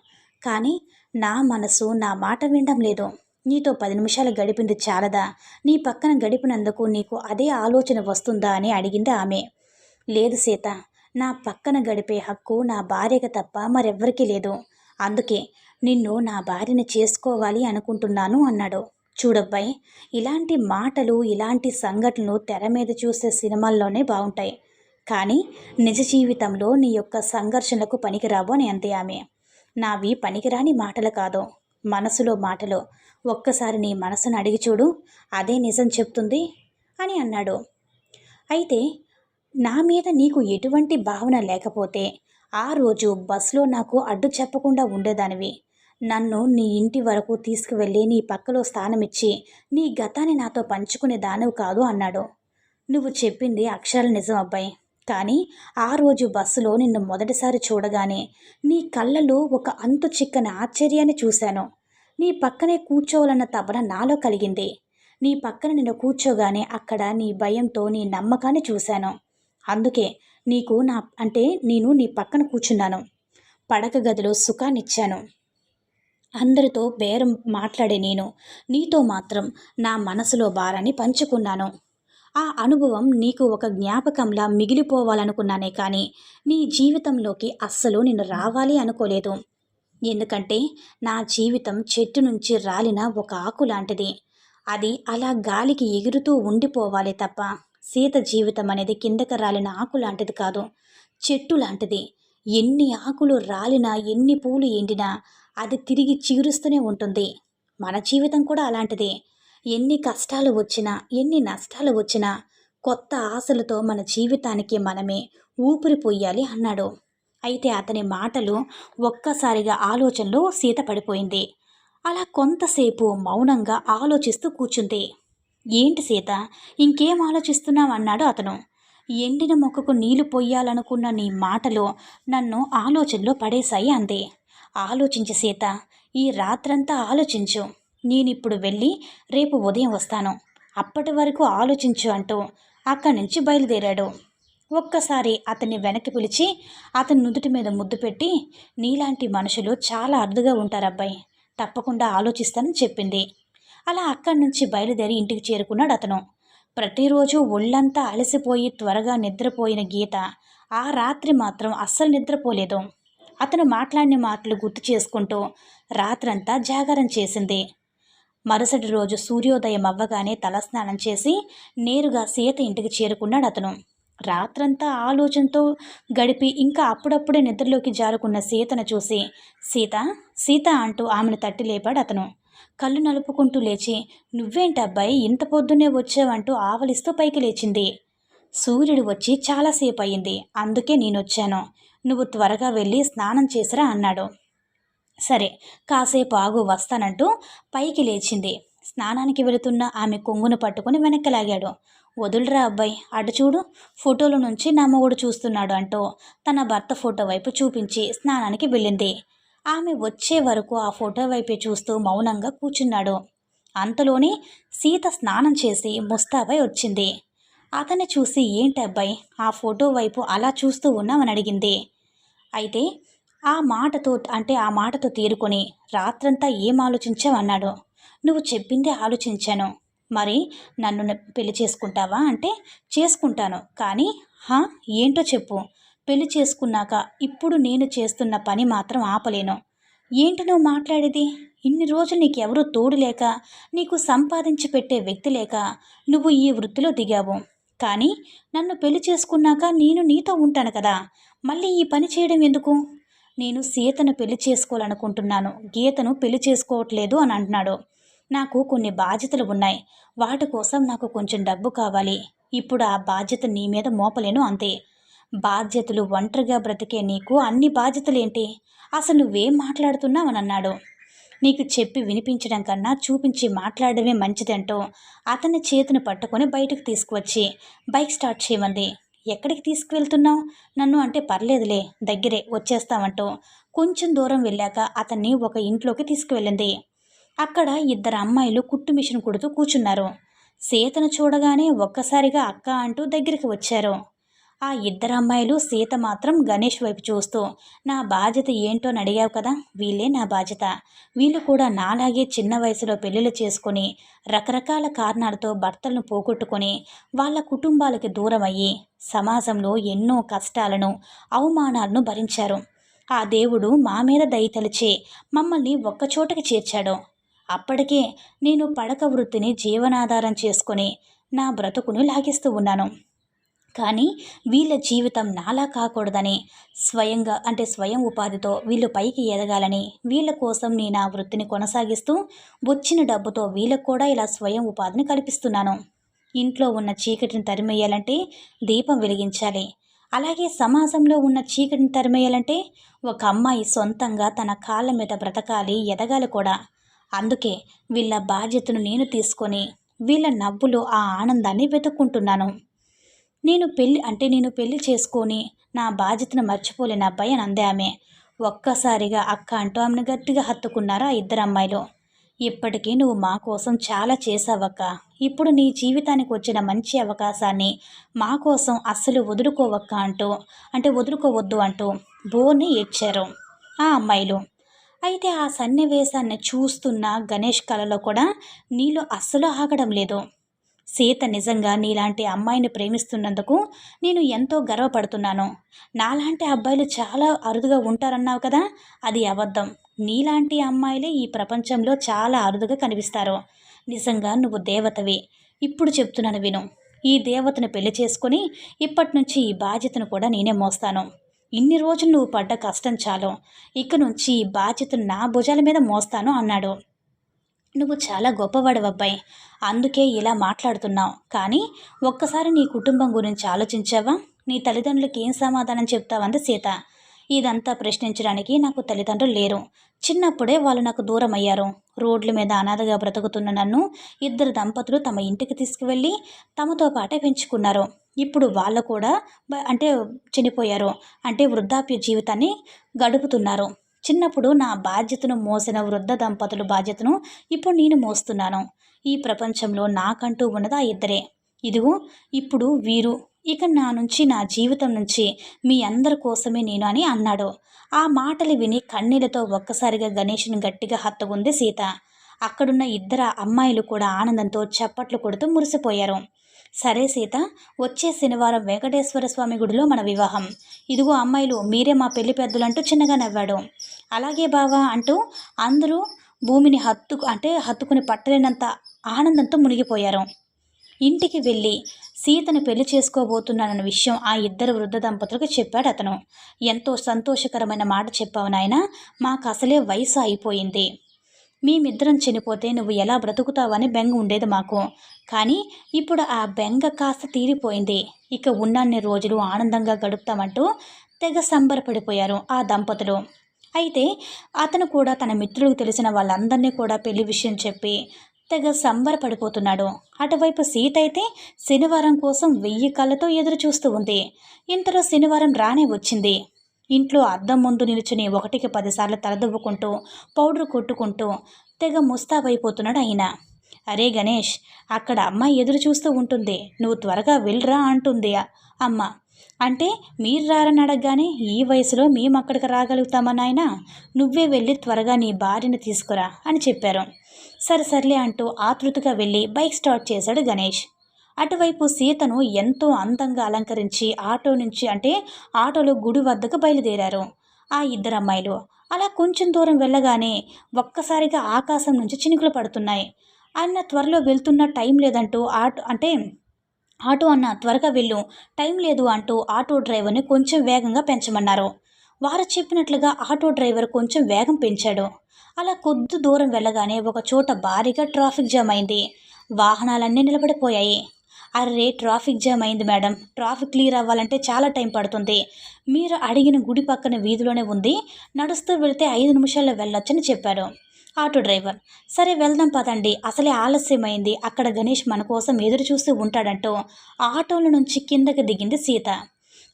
కానీ నా మనసు నా మాట వినడం లేదు. నీతో 10 నిమిషాలు గడిపింది చాలదా? నీ పక్కన గడిపినందుకు నీకు అదే ఆలోచన వస్తుందా అని అడిగింది ఆమె. లేదు సీత, నా పక్కన గడిపే హక్కు నా భార్యకి తప్ప మరెవ్వరికీ లేదు. అందుకే నిన్ను నా భార్యని చేసుకోవాలి అనుకుంటున్నాను అన్నాడు. చూడబ్బాయి, ఇలాంటి మాటలు, ఇలాంటి సంఘటనలు తెర మీద చూసే సినిమాల్లోనే బాగుంటాయి. కానీ నిజ జీవితంలో నీ యొక్క సంఘర్షణలకు పనికిరావు అని అంది ఆమె. నావి పనికిరాని మాటలు కాదు, మనసులో మాటలు. ఒక్కసారి నీ మనసును అడిగి చూడు, అదే నిజం చెప్తుంది అని అన్నాడు. అయితే నా మీద నీకు ఎటువంటి భావన లేకపోతే ఆ రోజు బస్సులో నాకు అడ్డు చెప్పకుండా ఉండేదానివి. నన్ను నీ ఇంటి వరకు తీసుకువెళ్ళి నీ పక్కలో స్థానమిచ్చి నీ గతాన్ని నాతో పంచుకునే దానివి కాదు అన్నాడు. నువ్వు చెప్పింది అక్షరాల నిజం అబ్బాయి. కానీ ఆ రోజు బస్సులో నిన్ను మొదటిసారి చూడగానే నీ కళ్ళలో ఒక అంతు చిక్కని ఆశ్చర్యాన్ని చూశాను. నీ పక్కనే కూర్చోవాలన్న తపన నాలో కలిగింది. నీ పక్కన నిన్ను కూర్చోగానే అక్కడ నీ భయంతో నీ నమ్మకాన్ని చూశాను. అందుకే నేను నీ పక్కన కూర్చున్నాను. పడక గదిలో సుఖాన్నిచ్చాను. అందరితో బేరం మాట్లాడే నేను నీతో మాత్రం నా మనసులో భారాన్ని పంచుకున్నాను. ఆ అనుభవం నీకు ఒక జ్ఞాపకంలా మిగిలిపోవాలనుకున్నానే కానీ నీ జీవితంలోకి అస్సలు నిన్ను రావాలి అనుకోలేదు. ఎందుకంటే నా జీవితం చెట్టు నుంచి రాలిన ఒక ఆకు లాంటిది. అది అలా గాలికి ఎగురుతూ ఉండిపోవాలి తప్ప సీత జీవితం అనేది కిందకి రాలిన ఆకు లాంటిది కాదు, చెట్టు లాంటిది. ఎన్ని ఆకులు రాలినా, ఎన్ని పూలు ఎండినా అది తిరిగి చిగురుస్తూనే ఉంటుంది. మన జీవితం కూడా అలాంటిదే. ఎన్ని కష్టాలు వచ్చినా, ఎన్ని నష్టాలు వచ్చినా కొత్త ఆశలతో మన జీవితానికి మనమే ఊపిరి పొయ్యాలి అన్నాడు. అయితే అతని మాటలు ఒక్కసారిగా ఆలోచనలో సీత పడిపోయింది. అలా కొంతసేపు మౌనంగా ఆలోచిస్తూ కూర్చుంది. ఏంటి సీత, ఇంకేం ఆలోచిస్తున్నావు అన్నాడు అతను. ఎండిన మొక్కకు నీళ్లు పొయ్యాలనుకున్న నీ మాటలు నన్ను ఆలోచనలో పడేశాయి అంది. ఆలోచించు సీత, ఈ రాత్రంతా ఆలోచించు. నేనిప్పుడు వెళ్ళి రేపు ఉదయం వస్తాను, అప్పటి వరకు ఆలోచించు అంటూ అక్కడి నుంచి బయలుదేరాడు. ఒక్కసారి అతన్ని వెనక్కి పిలిచి అతని నుదుటి మీద ముద్దు పెట్టి, నీలాంటి మనుషులు చాలా అరుదుగా ఉంటారబ్బాయి, తప్పకుండా ఆలోచిస్తానని చెప్పింది. అలా అక్కడి నుంచి బయలుదేరి ఇంటికి చేరుకున్నాడు అతను. ప్రతిరోజు ఒళ్ళంతా అలసిపోయి త్వరగా నిద్రపోయిన గీత ఆ రాత్రి మాత్రం అస్సలు నిద్రపోలేదు. అతను మాట్లాడిన మాటలు గుర్తు చేసుకుంటూ రాత్రంతా జాగారం చేసింది. మరుసటి రోజు సూర్యోదయం అవ్వగానే తలస్నానం చేసి నేరుగా సీత ఇంటికి చేరుకున్నాడు అతను. రాత్రంతా ఆలోచనతో గడిపి ఇంకా అప్పుడప్పుడే నిద్రలోకి జారుకున్న సీతను చూసి సీత, సీత అంటూ ఆమెను తట్టి లేపాడు అతను. కళ్ళు నలుపుకుంటూ లేచి, నువ్వేంటబ్బాయి ఇంత పొద్దున్నే వచ్చావంటూ ఆవలిస్తూ పైకి లేచింది. సూర్యుడు వచ్చి చాలాసేపు అయింది, అందుకే నేనొచ్చాను. నువ్వు త్వరగా వెళ్ళి స్నానం చేసిరా అన్నాడు. సరే, కాసేపు ఆగు వస్తానంటూ పైకి లేచింది. స్నానానికి వెళుతున్న ఆమె కొంగును పట్టుకుని వెనక్కి లాగాడు. వదులురా అబ్బాయి, అటు చూడు, ఫోటోల నుంచి నా మొగుడు చూస్తున్నాడు అంటూ తన భర్త ఫోటో వైపు చూపించి స్నానానికి వెళ్ళింది. ఆమె వచ్చే వరకు ఆ ఫోటో వైపే చూస్తూ మౌనంగా కూర్చున్నాడు. అంతలోనే సీత స్నానం చేసి ముస్తాబై వచ్చింది. అతన్ని చూసి ఏంటబ్బాయి ఆ ఫోటో వైపు అలా చూస్తూ ఉన్నామని అడిగింది. అయితే ఆ మాటతో తేరుకొని రాత్రంతా ఏం ఆలోచించావన్నాడు. నువ్వు చెప్పిందే ఆలోచించాను. మరి నన్ను పెళ్లి చేసుకుంటావా అంటే చేసుకుంటాను, కానీ ఏంటో చెప్పు. పెళ్లి చేసుకున్నాక ఇప్పుడు నేను చేస్తున్న పని మాత్రం ఆపలేను. ఏంటి నువ్వు మాట్లాడేది? ఇన్ని రోజులు నీకు ఎవరూ తోడు లేక, నీకు సంపాదించి పెట్టే వ్యక్తి లేక నువ్వు ఈ వృత్తిలో దిగావు. కానీ నన్ను పెళ్లి చేసుకున్నాక నేను నీతో ఉంటాను కదా, మళ్ళీ ఈ పని చేయడం ఎందుకు? నేను సీతను పెళ్లి చేసుకోవాలనుకుంటున్నాను, గీతను పెళ్లి చేసుకోవట్లేదు అని అంటున్నాడు. నాకు కొన్ని బాధ్యతలు ఉన్నాయి, వాటి కోసం నాకు కొంచెం డబ్బు కావాలి. ఇప్పుడు ఆ బాధ్యత నీ మీద మోపలేను అంతే. బాధ్యతలు ఒంటరిగా బ్రతికే నీకు అన్ని బాధ్యతలేంటి? అసలు నువ్వేం మాట్లాడుతున్నావని అన్నాడు. నీకు చెప్పి వినిపించడం కన్నా చూపించి మాట్లాడడమే మంచిదంటూ అతని చేతిని పట్టుకొని బయటకు తీసుకువచ్చి బైక్ స్టార్ట్ చేయమంది. ఎక్కడికి తీసుకువెళ్తున్నావు? నన్ను అంటే పర్లేదులే, దగ్గరే, వచ్చేస్తామంటూ కొంచెం దూరం వెళ్ళాక అతన్ని ఒక ఇంట్లోకి తీసుకువెళ్ళింది. అక్కడ ఇద్దరు అమ్మాయిలు కుట్టు మిషన్ కుడుతూ కూర్చున్నారు. సీతను చూడగానే ఒక్కసారిగా అక్క అంటూ దగ్గరికి వచ్చారు. ఆ ఇద్దరు అమ్మాయిలు సీత మాత్రం గణేష్ వైపు చూస్తూ, నా బాధ్యత ఏంటో అని అడిగావు కదా, వీళ్ళే నా బాధ్యత. వీళ్ళు కూడా నాలాగే చిన్న వయసులో పెళ్ళిళ్ళు చేసుకొని రకరకాల కారణాలతో భర్తలను పోగొట్టుకొని వాళ్ళ కుటుంబాలకి దూరం అయ్యి సమాజంలో ఎన్నో కష్టాలను అవమానాలను భరించారు. ఆ దేవుడు మా మీద దయ తలిచి మమ్మల్ని ఒక్కచోటకి చేర్చాడు. అప్పటికే నేను పడక వృత్తిని జీవనాధారం చేసుకొని నా బ్రతుకును లాగిస్తూ ఉన్నాను. కానీ వీళ్ళ జీవితం నాలా కాకూడదని స్వయం ఉపాధితో వీళ్ళు పైకి ఎదగాలని వీళ్ళ కోసం నేను ఆ వృత్తిని కొనసాగిస్తూ వచ్చిన డబ్బుతో వీళ్ళకు కూడా ఇలా స్వయం ఉపాధిని కల్పిస్తున్నాను. ఇంట్లో ఉన్న చీకటిని తరిమేయాలంటే దీపం వెలిగించాలి. అలాగే సమాజంలో ఉన్న చీకటిని తరిమేయాలంటే ఒక అమ్మాయి సొంతంగా తన కాళ్ళ మీద బ్రతకాలి, ఎదగాలి కూడా. అందుకే వీళ్ళ బాధ్యతను నేను తీసుకొని వీళ్ళ నవ్వులో ఆ ఆనందాన్ని వెతుక్కుంటున్నాను. నేను పెళ్లి చేసుకొని నా బాధ్యతను మర్చిపోలేని అబ్బాయి అని అందే ఆమె. ఒక్కసారిగా అక్క అంటూ ఆమెను గట్టిగా హత్తుకున్నారు ఆ ఇద్దరు అమ్మాయిలు. ఇప్పటికీ నువ్వు మా కోసం చాలా చేసావక్క. ఇప్పుడు నీ జీవితానికి వచ్చిన మంచి అవకాశాన్ని మా కోసం అస్సలు వదులుకోవక్క అంటూ వదులుకోవద్దు అంటూ బోర్ని ఏడ్చారు ఆ అమ్మాయిలు. అయితే ఆ సన్నివేశాన్ని చూస్తున్న గణేష్ కలలో కూడా నీళ్ళు అస్సలు ఆగడం లేదు. సీత నిజంగా నీలాంటి అమ్మాయిని ప్రేమిస్తున్నందుకు నేను ఎంతో గర్వపడుతున్నాను. నాలాంటి అబ్బాయిలు చాలా అరుదుగా ఉంటారన్నావు కదా, అది అబద్ధం. నీలాంటి అమ్మాయిలే ఈ ప్రపంచంలో చాలా అరుదుగా కనిపిస్తారు. నిజంగా నువ్వు దేవతవి. ఇప్పుడు చెప్తున్నాను విను. ఈ దేవతను పెళ్లి చేసుకొని ఇప్పటి నుంచి ఈ బాధ్యతను కూడా నేనే మోస్తాను. ఇన్ని రోజులు నువ్వు పడ్డ కష్టం చాలు. ఇక నుంచి ఈ బాధ్యతను నా భుజాల మీద మోస్తాను అన్నాడు. నువ్వు చాలా గొప్పవాడివబ్బాయి, అందుకే ఇలా మాట్లాడుతున్నావు. కానీ ఒక్కసారి నీ కుటుంబం గురించి ఆలోచించావా? నీ తల్లిదండ్రులకి ఏం సమాధానం చెప్తావంది సీత. ఇదంతా ప్రశ్నించడానికి నాకు తల్లిదండ్రులు లేరు. చిన్నప్పుడే వాళ్ళు నాకు దూరం అయ్యారు. రోడ్ల మీద అనాథగా బ్రతుకుతున్న నన్ను ఇద్దరు దంపతులు తమ ఇంటికి తీసుకువెళ్ళి తమతో పాటే పెంచుకున్నారు. ఇప్పుడు వాళ్ళు కూడా చనిపోయారు. వృద్ధాప్య జీవితాన్ని గడుపుతున్నారు. చిన్నప్పుడు నా బాధ్యతను మోసిన వృద్ధ దంపతుల బాధ్యతను ఇప్పుడు నేను మోస్తున్నాను. ఈ ప్రపంచంలో నాకంటూ ఉన్నది ఆ ఇద్దరే. ఇదిగో ఇప్పుడు వీరు. ఇక నా జీవితం నుంచి మీ అందరి కోసమే నేను అని అన్నాడు. ఆ మాటలు విని కన్నీళ్లతో ఒక్కసారిగా గణేష్ని గట్టిగా హత్తుకుంది సీత. అక్కడున్న ఇద్దరు అమ్మాయిలు కూడా ఆనందంతో చప్పట్లు కొడుతూ మురిసిపోయారు. సరే సీత, వచ్చే శనివారం వెంకటేశ్వర స్వామి గుడిలో మన వివాహం. ఇదిగో అమ్మాయిలు, మీరే మా పెళ్లి పెద్దలంటూ చిన్నగా నవ్వాడు. అలాగే బావా అంటూ అందరూ భూమిని హత్తుకుని పట్టలేనంత ఆనందంతో మునిగిపోయారు. ఇంటికి వెళ్ళి సీతను పెళ్లి చేసుకోబోతున్నానన్న విషయం ఆ ఇద్దరు వృద్ధ దంపతులకు చెప్పాడు అతను. ఎంతో సంతోషకరమైన మాట చెప్పావు నాయనా, మాకు అసలే వయసు అయిపోయింది. మేమిద్దరం చనిపోతే నువ్వు ఎలా బ్రతుకుతావని బెంగ ఉండేది మాకు. కానీ ఇప్పుడు ఆ బెంగ కాస్త తీరిపోయింది. ఇక ఉన్నన్ని రోజులు ఆనందంగా గడుపుతామంటూ తెగ సంబరపడిపోయారు ఆ దంపతులు. అయితే అతను కూడా తన మిత్రులకు తెలిసిన వాళ్ళందరినీ కూడా పెళ్లి విషయం చెప్పి తెగ సంబరపడిపోతున్నాడు. అటువైపు సీత అయితే శనివారం కోసం 1000 కళ్ళతో ఎదురు చూస్తూ ఉంది. ఇంతలో శనివారం రానే వచ్చింది. ఇంట్లో అద్దం ముందు నిలుచుని 1కి 10 సార్లు తలదువ్వుకుంటూ పౌడర్ కొట్టుకుంటూ తెగ ముస్తాబైపోతున్నాడు ఆయన. అరే గణేష్, అక్కడ అమ్మాయి ఎదురు చూస్తూ ఉంటుంది, నువ్వు త్వరగా వెళ్ళరా అంటుంది అమ్మ. అంటే మీరు రారని అడగగానే ఈ వయసులో మేము అక్కడికి రాగలుగుతామా నాయనా, నువ్వే వెళ్ళి త్వరగా నీ భార్యను తీసుకురా అని చెప్పారు. సరే అంటూ ఆతృతగా వెళ్ళి బైక్ స్టార్ట్ చేశాడు గణేష్. అటువైపు సీతను ఎంతో అందంగా అలంకరించి ఆటోలో గుడి వద్దకు బయలుదేరారు ఆ ఇద్దరు అమ్మాయిలు. అలా కొంచెం దూరం వెళ్ళగానే ఒక్కసారిగా ఆకాశం నుంచి చినుకులు పడుతున్నాయి. ఆయన త్వరలో వెళ్తున్న టైం లేదంటూ ఆటో అన్న త్వరగా వెళ్ళు, టైం లేదు అంటూ ఆటో డ్రైవర్ని కొంచెం వేగంగా పెంచమన్నారు. వారు చెప్పినట్లుగా ఆటో డ్రైవర్ కొంచెం వేగం పెంచాడు. అలా కొద్ది దూరం వెళ్ళగానే ఒక చోట భారీగా ట్రాఫిక్ జామ్ అయింది. వాహనాలన్నీ నిలబడిపోయాయి. అర్రే, ట్రాఫిక్ జామ్ అయింది మేడం, ట్రాఫిక్ క్లియర్ అవ్వాలంటే చాలా టైం పడుతుంది. మీరు అడిగిన గుడి పక్కన వీధిలోనే ఉంది, నడుస్తూ వెళితే 5 నిమిషాల్లో వెళ్ళొచ్చని చెప్పాడు ఆటో డ్రైవర్. సరే వెళ్దాం పదండి, అసలే ఆలస్యమైంది, అక్కడ గణేష్ మన కోసం ఎదురు చూస్తూ ఉంటాడంటూ ఆటోల నుంచి కిందకి దిగింది సీత.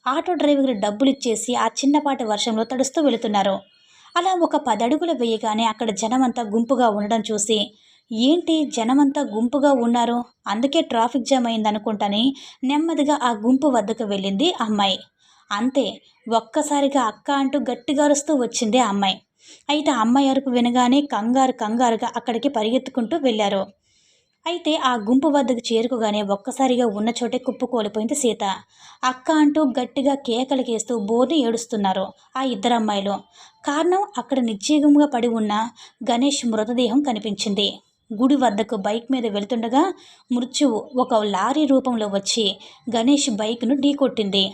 ఆటో డ్రైవర్కి డబ్బులు ఇచ్చేసి ఆ చిన్నపాటి వర్షంలో తడుస్తూ వెళుతున్నారు. అలా ఒక 10 అడుగులు వేయగానే అక్కడ జనమంతా గుంపుగా ఉండడం చూసి, ఏంటి జనమంతా గుంపుగా ఉన్నారు, అందుకే ట్రాఫిక్ జామ్ అయిందనుకుంటాని నెమ్మదిగా ఆ గుంపు వద్దకు వెళ్ళింది అమ్మాయి. అంతే, ఒక్కసారిగా అక్క అంటూ గట్టిగా అరుస్తూ వచ్చింది ఆ అమ్మాయి. అయితే ఆ అమ్మాయి అరుపు వినగానే కంగారుగా అక్కడికి పరిగెత్తుకుంటూ వెళ్ళారు. అయితే ఆ గుంపు వద్దకు చేరుకోగానే ఒక్కసారిగా ఉన్న చోటే కుప్పకూలిపోయింది సీత. అక్క అంటూ గట్టిగా కేకలకేస్తూ బోర్ని ఏడుస్తున్నారు ఆ 2 అమ్మాయిలు. కారణం, అక్కడ నిర్జీవంగా పడి ఉన్న గణేష్ మృతదేహం కనిపించింది. గుడి వద్దకు బైక్ మీద వెళుతుండగా మృత్యువు ఒక లారీ రూపంలో వచ్చి గణేష్ బైక్ను ఢీకొట్టింది.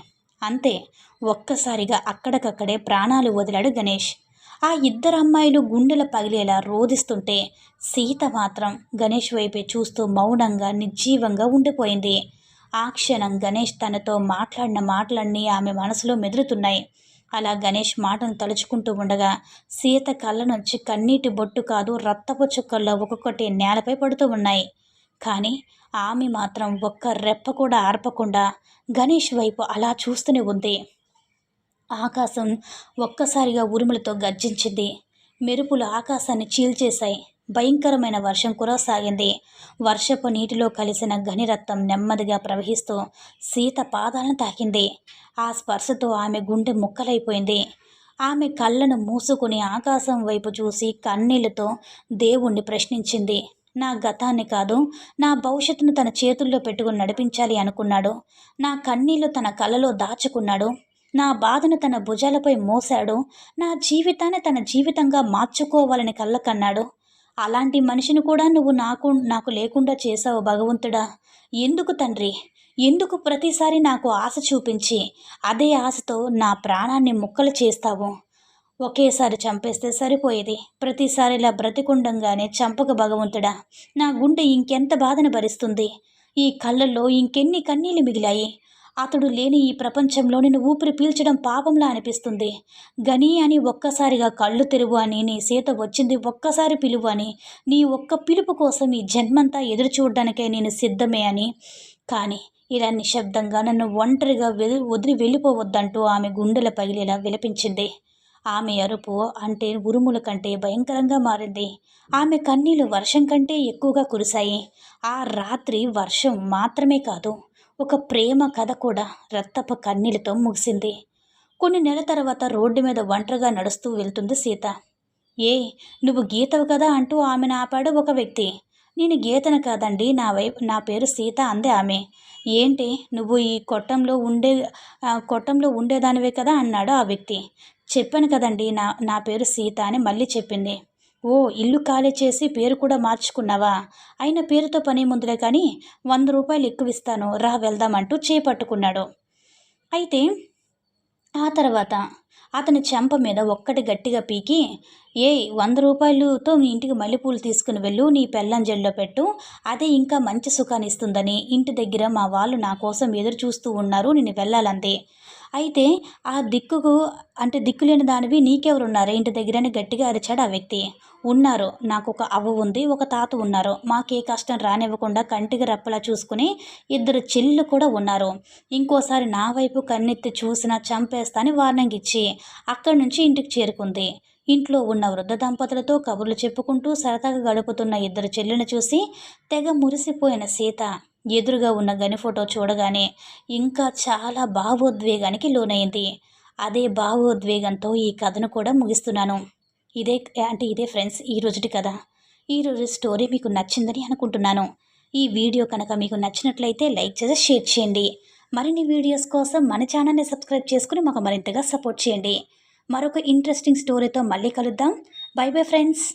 అంతే, ఒక్కసారిగా అక్కడికక్కడే ప్రాణాలు వదిలాడు గణేష్. ఆ 2 అమ్మాయిలు గుండెల పగిలేలా రోదిస్తుంటే సీత మాత్రం గణేష్ వైపే చూస్తూ మౌనంగా నిర్జీవంగా ఉండిపోయింది. ఆ క్షణం గణేష్ తనతో మాట్లాడిన మాటలన్నీ ఆమె మనసులో మెదులుతున్నాయి. అలా గణేష్ మాటను తలుచుకుంటూ ఉండగా సీత కళ్ళ నుంచి కన్నీటి బొట్టు కాదు, రక్తపు చుక్కల్లో ఒక్కొక్కటి నేలపై పడుతూ ఉన్నాయి. కానీ ఆమె మాత్రం ఒక్క రెప్ప కూడా ఆర్పకుండా గణేష్ వైపు అలా చూస్తూనే ఉంది. ఆకాశం ఒక్కసారిగా ఉరుములతో గర్జించింది. మెరుపులు ఆకాశాన్ని చీల్చేశాయి. భయంకరమైన వర్షం కురవసాగింది. వర్షపు నీటిలో కలిసిన ఘనిరక్తం నెమ్మదిగా ప్రవహిస్తూ సీత పాదాలను తాకింది. ఆ స్పర్శతో ఆమె గుండె ముక్కలైపోయింది. ఆమె కళ్ళను మూసుకుని ఆకాశం వైపు చూసి కన్నీళ్లతో దేవుణ్ణి ప్రశ్నించింది. నా గతాన్ని కాదు, నా భవిష్యత్తును తన చేతుల్లో పెట్టుకుని నడిపించాలి అనుకున్నాడు. నా కన్నీళ్లు తన కళ్ళలో దాచుకున్నాడు. నా బాధను తన భుజాలపై మోశాడు. నా జీవితాన్ని తన జీవితంగా మార్చుకోవాలని కళ్ళకన్నాడు. అలాంటి మనిషిని కూడా నువ్వు నాకు లేకుండా చేశావు భగవంతుడా. ఎందుకు తండ్రి, ఎందుకు ప్రతిసారి నాకు ఆశ చూపించి అదే ఆశతో నా ప్రాణాన్ని ముక్కలు చేస్తావు? ఒకేసారి చంపేస్తే సరిపోయేది, ప్రతిసారి ఇలా బ్రతికుండంగానే చంపక భగవంతుడా. నా గుండె ఇంకెంత బాధను భరిస్తుంది? ఈ కళ్ళల్లో ఇంకెన్ని కన్నీళ్ళు మిగిలాయి? అతడు లేని ఈ ప్రపంచంలో నేను ఊపిరి పీల్చడం పాపంలా అనిపిస్తుంది. గని అని ఒక్కసారిగా కళ్ళు తెరువు అని నీ సీత వచ్చింది, ఒక్కసారి పిలువు అని, నీ ఒక్క పిలుపు కోసం ఈ జన్మంతా ఎదురు చూడడానికే నేను సిద్ధమే అని. కానీ ఇలా నిశ్శబ్దంగా నన్ను ఒంటరిగా వదిలి వెళ్ళిపోవద్దంటూ ఆమె గుండెల పగిలేలా విలపించింది. ఆమె అరుపు అంటే ఉరుముల కంటే భయంకరంగా మారింది. ఆమె కన్నీళ్లు వర్షం కంటే ఎక్కువగా కురిశాయి. ఆ రాత్రి వర్షం మాత్రమే కాదు, ఒక ప్రేమ కథ కూడా రక్తపు కన్నీళ్లతో ముగిసింది. కొన్ని నెలల తర్వాత రోడ్డు మీద ఒంటరిగా నడుస్తూ వెళ్తుంది సీత. ఏ, నువ్వు గీతవు కదా అంటూ ఆమెను ఆపాడు ఒక వ్యక్తి. నేను గీతను కాదండి, నా పేరు సీత అందే ఆమె. ఏంటి, నువ్వు ఈ కొట్టంలో ఉండేదానివే కదా అన్నాడు ఆ వ్యక్తి. చెప్పాను కదండి, నా పేరు సీత అని మళ్ళీ చెప్పింది. ఓ, ఇల్లు ఖాళీ చేసి పేరు కూడా మార్చుకున్నావా? అయిన పేరుతో పని ముందులే కానీ 100 రూపాయలు ఎక్కువ ఇస్తాను, రా వెళ్దామంటూ చేపట్టుకున్నాడు. అయితే ఆ తర్వాత అతని చెంప మీద ఒక్కటి గట్టిగా పీకి, 100 రూపాయలతో మీ ఇంటికి మల్లెపూలు తీసుకుని వెళ్ళు, నీ పెళ్ళాం జెల్లో పెట్టు, అదే ఇంకా మంచి సుఖాన్ని ఇస్తుందని, ఇంటి దగ్గర మా వాళ్ళు నా కోసం ఎదురు చూస్తూ ఉన్నారు, నేను వెళ్ళాలంతే. అయితే ఆ దిక్కులేని దానివి నీకెవరున్నారు ఇంటి దగ్గర అని గట్టిగా అరిచాడు ఆ వ్యక్తి. ఉన్నారు, నాకు ఒక అవ్వ ఉంది, ఒక తాత ఉన్నారు, మాకే కష్టం రానివ్వకుండా కంటికి రెప్పలా చూసుకుని 2 చెల్లెళ్ళు కూడా ఉన్నారు. ఇంకోసారి నా వైపు కన్నెత్తి చూసినా చంపేస్తా అని వార్నింగ్ ఇచ్చి అక్కడి నుంచి ఇంటికి చేరుకుంది. ఇంట్లో ఉన్న వృద్ధ దంపతులతో కబుర్లు చెప్పుకుంటూ సరదాగా గడుపుతున్న 2 చెల్లెలను చూసి తెగ మురిసిపోయిన సీత ఎదురుగా ఉన్న గని ఫోటో చూడగానే ఇంకా చాలా భావోద్వేగానికి లోనైంది. అదే భావోద్వేగంతో ఈ కథను కూడా ముగిస్తున్నాను. ఇదే ఫ్రెండ్స్ ఈరోజుటి కథ. ఈరోజు స్టోరీ మీకు నచ్చిందని అనుకుంటున్నాను. ఈ వీడియో కనుక మీకు నచ్చినట్లయితే లైక్ చేసి షేర్ చేయండి. మరిన్ని వీడియోస్ కోసం మన ఛానల్ని సబ్స్క్రైబ్ చేసుకుని మాకు మరింతగా సపోర్ట్ చేయండి. మరొక ఇంట్రెస్టింగ్ స్టోరీతో మళ్ళీ కలుద్దాం. By bye friends.